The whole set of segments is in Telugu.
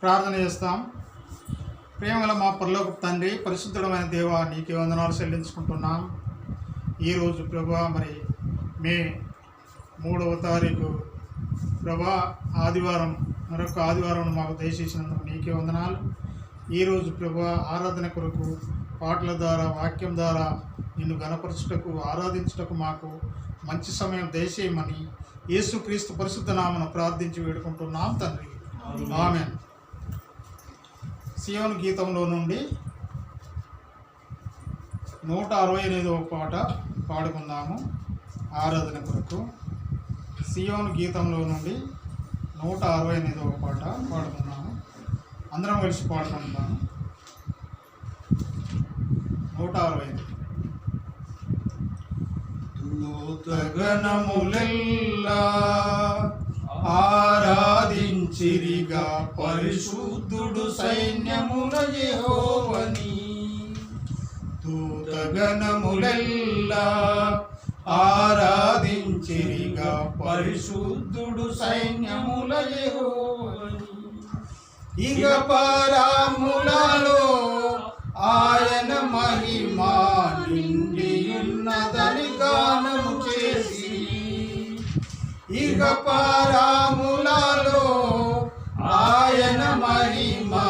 ప్రార్థన చేస్తాం. ప్రేమగల మా పరలోకపు తండ్రి, పరిశుద్ధమైన దేవా, నీకే వందనాలు చెల్లించుకుంటున్నాం. ఈరోజు ప్రభా మరి మే 3వ తారీఖు ప్రభా ఆదివారం, మరొక ఆదివారం మాకు దయచేసినందుకు నీకే వందనాలు. ఈరోజు ప్రభా ఆరాధన కొరకు పాటల ద్వారా, వాక్యం ద్వారా నిన్ను గణపరచుటకు, ఆరాధించుటకు మాకు మంచి సమయం దయచేయమని యేసుక్రీస్తు పరిశుద్ధ నామమున ప్రార్థించి వేడుకుంటున్నాం తండ్రి. ఆమేన్. సియోను గీతంలో నుండి 168వ పాట పాడుకుందాము ఆరాధన కొరకు. సియోను గీతంలో నుండి 168వ పాట పాడుకుందాము. అందరం కలిసి పాడుకుందాము. 168. దూతగణములెల్లా ఆరాధించిరిగా పరిశుద్ధుడు సైన్యముల యెహోవాని. దూతగణములెల్లా ఆరాధించిరిగా పరిశుద్ధుడు సైన్యముల యెహోవాని. ఇగ పరములలో ఆయన మహిమా నిండియున్నదని గానము చేసి, ఇగ పరములలో ఆయన మహిమా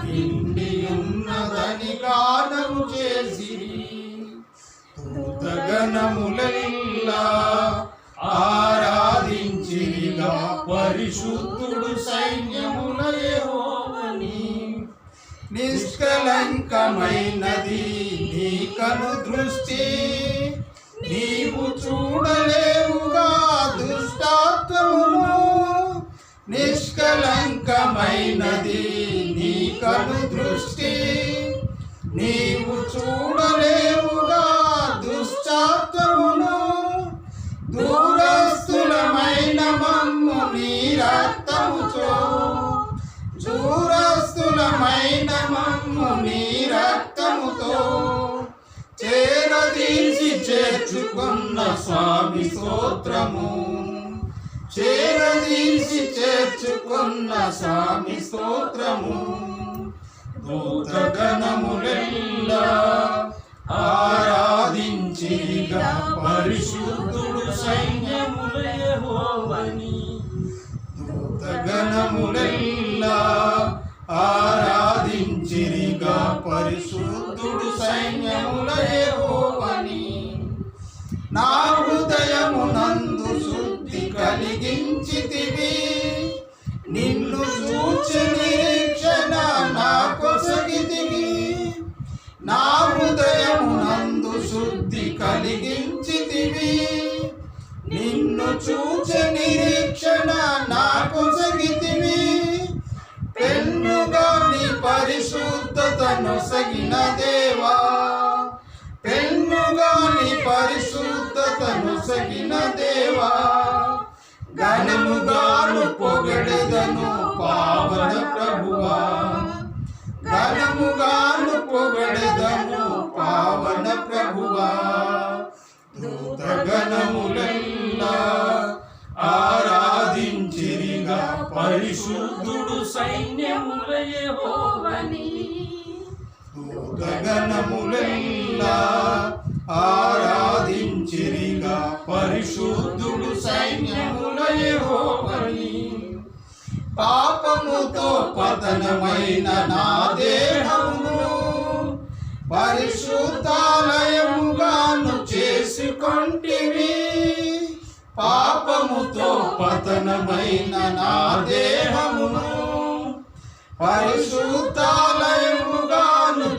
నిండియున్నదని గానము చేసి, దూతగణములెల్లా ఆరాధించిరిగా పరిశుద్ధుడు సైన్యముల యెహోవాని. నిష్కలంకమైనది నీ కను దృష్టి, నీవు చూడలేవుగా దుష్టాత్మను. నిష్కలంకమైనది నీ కను దృష్టి, నీవు చూడలేవుగా దుష్టాత్మను. దూరస్థులమైన మమ్ము నీ రక్తముతో, దూరస్థులమైన మమ్ము నీ రక్తముతో చేరదీసి చేర్చుకున్న స్వామి స్తోత్రము. చేరదీసి చేర్చుకున్న స్వామి స్తోత్రము. దూతగణములెల్లా ఆరాధించిరిగా పరిశుద్ధుడు సైన్యముల యెహోవాని. దూతగణములెల్లా ఆరాధించిరిగా పరిశుద్ధుడు సైన్యముల యెహోవాని. నా హృదయమునందు శుద్ధి కలిగించితివి, నిన్ను చూచి నిరీక్షణ నాకొసగితివి. నా హృదయమునందు శుద్ధి కలిగించితివి, నిన్ను చూచి నిరీక్షణ నాకొసగితివి. పెన్నుగా నీ పరిశుద్ధతను సగిన దేవా, పెన్నుగా నీ పరిశుద్ధతను సగిన దేవా. ఘనముగాను పొగడెదను పావన ప్రభువా, ఘనముగాను పొగడెదను పావన ప్రభువా. దూతగణములెల్లా ఆరాధించిరిగా పరిశుద్ధుడు సైన్యముల యెహోవాని. దూతగణములెల్లా ఆరాధించిరిగా పరిశుద్ధుడు సైన్యముల యెహోవాని. పాపముతో పతనమైన నా దేహమును పరిశుద్ధాలయముగాను చేసుకొంటివి. పాపముతో పతనమైన నా దేహమును పరిశుద్ధాలయముగాను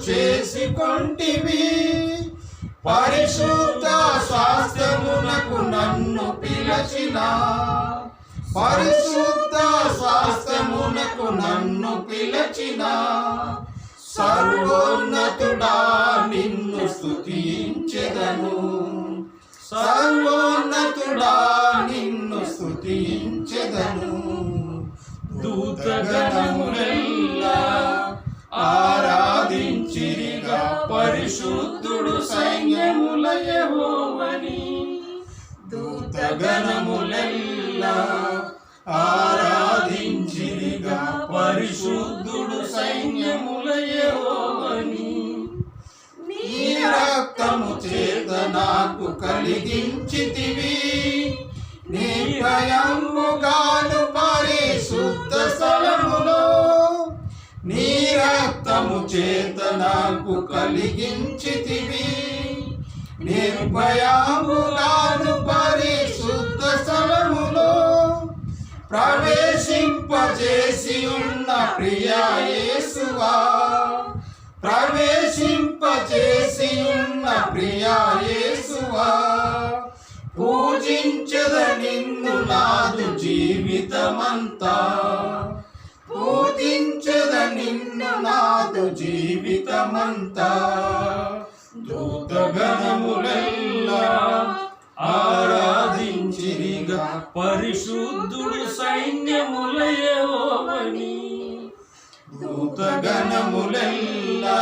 చేసుకొంటివి. పరిశుద్ధ స్వాస్థ్యమునకు నన్ను పిలచిన, పరిశుద్ధ స్వాస్థ్యమునకు నన్ను పిలచిన సర్వోన్నతుడా నిన్ను స్తుతించెదను. సర్వోన్నతుడా నిన్ను స్తుతించెదను. దూతగణములెల్లా ఆరాధించిరిగా పరిశుద్ధుడు సైన్యముల యెహోవాని. దూతగణములెల్లా ఆరాధించిరిగా పరిశుద్ధుడు పరిశుద్ధుడు సైన్యముల యెహోవాని. నీ రక్తము చేత నాకు కలిగించితివి, నిర్భయముగాను పరిశుద్ధ స్థలములో. నీ రక్తము చేత నాకు కలిగించితివి, నిర్భయముగాను పరిశుద్ధ స్థలములో. ప్రవేశింపజేసి ఉన్న ప్రియా యేసువా, ప్రవేశింపజేసి ఉన్న ప్రియా యేసువా, పూజించద నిన్ను నాదు జీవితమంతా, పూజించద నిన్ను నాదు జీవితమంతా. దూతగణములెల్లా ఆరాధించిరిగా పరిశుద్ధుడు సైన్యముల యెహోవాని. దూతగణములెల్లా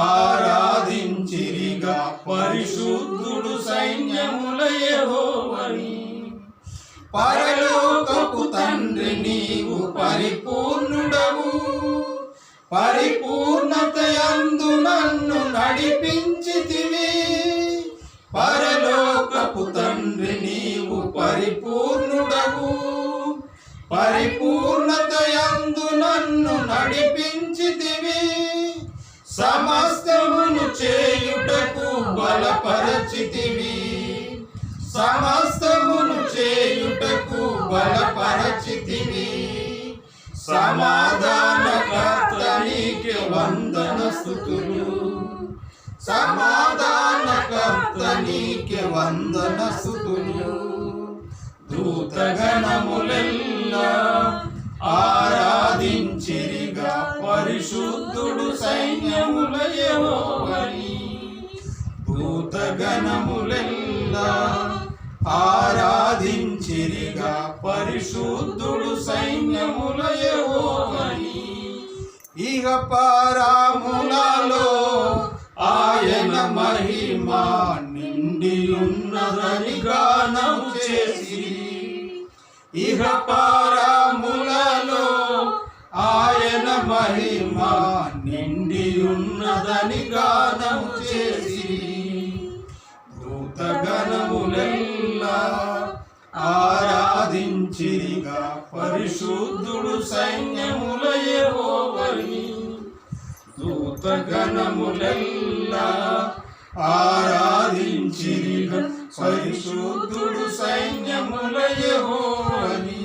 ఆరాధించిరిగా పరిశుద్ధుడు సైన్యముల యెహోవాని. పరలోకపు తండ్రి నీవు పరిపూర్ణుడవు, పరిపూర్ణతయందు నన్ను నడిపించితివి. పరలోకపు తండ్రి నీవు పరిపూర్ణుడవు, పరిపూర్ణతయందు నన్ను నడిపించితివి. సమస్తమును చేయుటకు బలపరచితివి, సమస్తమును చేయుటకు బలపరచితివి. సమాధానకర్త నీకే వందన స్తుతులు, సమాధానకర్త నీకే వందన స్తుతులు. దూతగణములెల్లా ఆరాధించిరిగా పరిశుద్ధుడు సైన్యముల యెహోవాని. దూతగణములెల్లా ఆరాధించిరిగా పరిశుద్ధుడు సైన్యముల యెహోవాని. ఇహ పరములలో ఆయన మహిమ నిండి ఉన్నదని గానము చేసి, ఇహ పరములలో ఆయన మహిమ నిండి ఉన్నదని గానము చేసి. దూతగణములెల్లా ఆరాధించిరిగా పరిశుద్ధుడు సైన్యముల యెహోవాని. దూతగణములెల్లా ఆరాధించిరిగా పరిశుద్ధుడు సైన్యముల యెహోవాని.